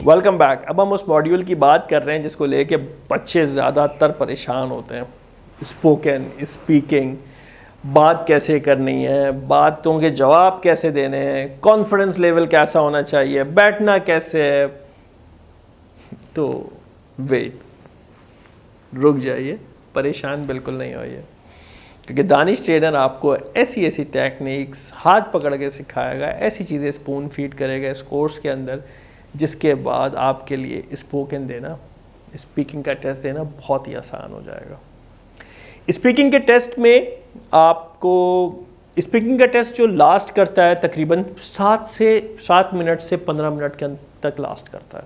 Welcome back. अब हम उस मॉड्यूल की बात कर रहे हैं जिसको लेके बच्चे ज़्यादातर परेशान होते हैं। स्पोकन स्पीकिंग, बात कैसे करनी है, बातों के जवाब कैसे देने हैं, कॉन्फिडेंस लेवल कैसा होना चाहिए, बैठना कैसे है। तो वेट, रुक जाइए, परेशान बिल्कुल नहीं होइए, क्योंकि दानिश ट्रेनर आपको ऐसी ऐसी टेक्निक्स हाथ पकड़ के सिखाएगा, ऐसी चीज़ें स्पून फीड करेगा इस कोर्स के अंदर, जिसके बाद आपके लिए स्पोकन देना, स्पीकिंग का टेस्ट देना बहुत ही आसान हो जाएगा। स्पीकिंग के टेस्ट में आपको स्पीकिंग का टेस्ट जो लास्ट करता है तकरीबन 7 मिनट से 15 मिनट के तक लास्ट करता है।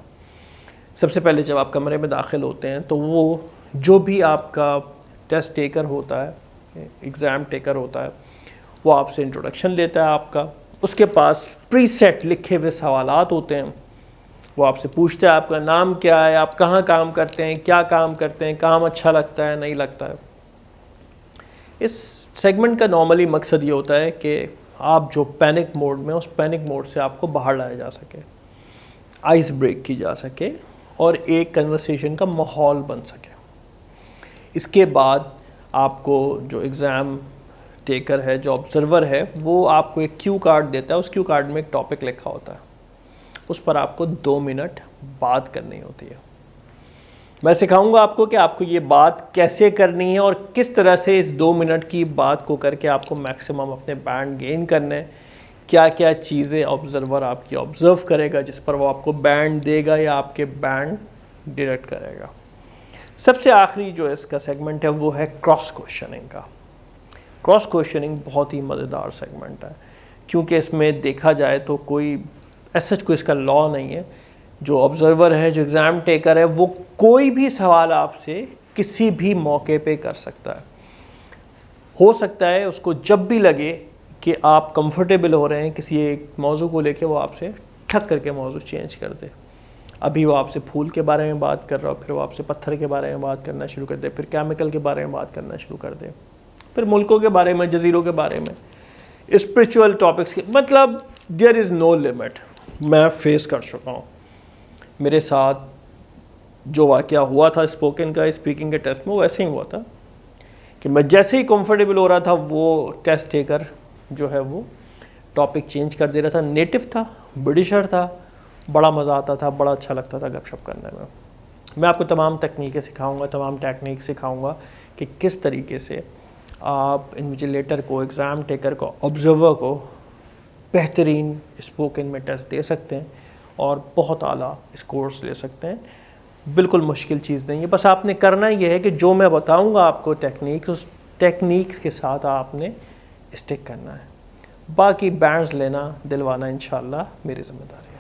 सबसे पहले जब आप कमरे में दाखिल होते हैं तो वो जो भी आपका टेस्ट टेकर होता है, एग्ज़ाम टेकर होता है, वो आपसे इंट्रोडक्शन लेता है आपका। उसके पास प्रीसेट लिखे हुए सवालात होते हैं। वो आपसे पूछता है आपका नाम क्या है, आप कहाँ काम करते हैं, क्या काम करते हैं, काम अच्छा लगता है नहीं लगता है। इस सेगमेंट का नॉर्मली मकसद ये होता है कि आप जो पैनिक मोड में, उस पैनिक मोड से आपको बाहर लाया जा सके, आइस ब्रेक की जा सके और एक कन्वर्सेशन का माहौल बन सके। इसके बाद आपको जो एग्ज़ाम टेकर है, जो ऑब्जर्वर है, वो आपको एक क्यू कार्ड देता है। उस क्यू कार्ड में एक टॉपिक लिखा होता है, उस पर आपको 2 मिनट बात करनी होती है। मैं सिखाऊंगा आपको कि आपको ये बात कैसे करनी है और किस तरह से इस 2 मिनट की बात को करके आपको मैक्सिमम अपने बैंड गेन करने हैं। क्या क्या चीज़ें ऑब्जर्वर आपकी ऑब्ज़र्व करेगा जिस पर वो आपको बैंड देगा या आपके बैंड डिडक्ट करेगा। सबसे आखिरी जो इसका सेगमेंट है वो है क्रॉस क्वेश्चनिंग का। क्रॉस क्वेश्चनिंग बहुत ही मज़ेदार सेगमेंट है, क्योंकि इसमें देखा जाए तो कोई ऐसा कोई इसका लॉ नहीं है। जो ऑब्जर्वर है, जो एग्ज़ाम टेकर है, वो कोई भी सवाल आपसे किसी भी मौके पे कर सकता है। हो सकता है उसको जब भी लगे कि आप कंफर्टेबल हो रहे हैं किसी एक मौजू को लेके, वो आपसे ठक करके मौजू चेंज कर दे। अभी वो आपसे फूल के बारे में बात कर रहा हो, फिर वो आपसे पत्थर के बारे में बात करना शुरू कर दे, फिर केमिकल के बारे में बात करना शुरू कर दे, फिर मुल्कों के बारे में, जजीरों के बारे में, स्पिरिचुअल टॉपिक्स के, मतलब देयर इज़ नो लिमिट। मैं फेस कर चुका हूँ। मेरे साथ जो वाक़या हुआ था स्पोकन का, स्पीकिंग के टेस्ट में, वो ऐसे ही हुआ था कि मैं जैसे ही कंफर्टेबल हो रहा था, वो टेस्ट टेकर जो है वो टॉपिक चेंज कर दे रहा था। नेटिव था, ब्रिटिशर था, बड़ा मज़ा आता था, बड़ा अच्छा लगता था गपशप करने में। मैं आपको तमाम तकनीकें सिखाऊंगा, तमाम टेक्निक सिखाऊंगा कि किस तरीके से आप इन्विजिलेटर को, एग्ज़ाम टेकर को, ऑब्जर्वर को बेहतरीन स्पोकन में टेस्ट दे सकते हैं और बहुत आला स्कोर्स ले सकते हैं। बिल्कुल मुश्किल चीज़ नहीं है, बस आपने करना ये है कि जो मैं बताऊंगा आपको टेक्निक, उस टेक्निक्स के साथ आपने स्टिक करना है। बाकी बैंड्स लेना, दिलवाना इंशाल्लाह मेरी ज़िम्मेदारी है।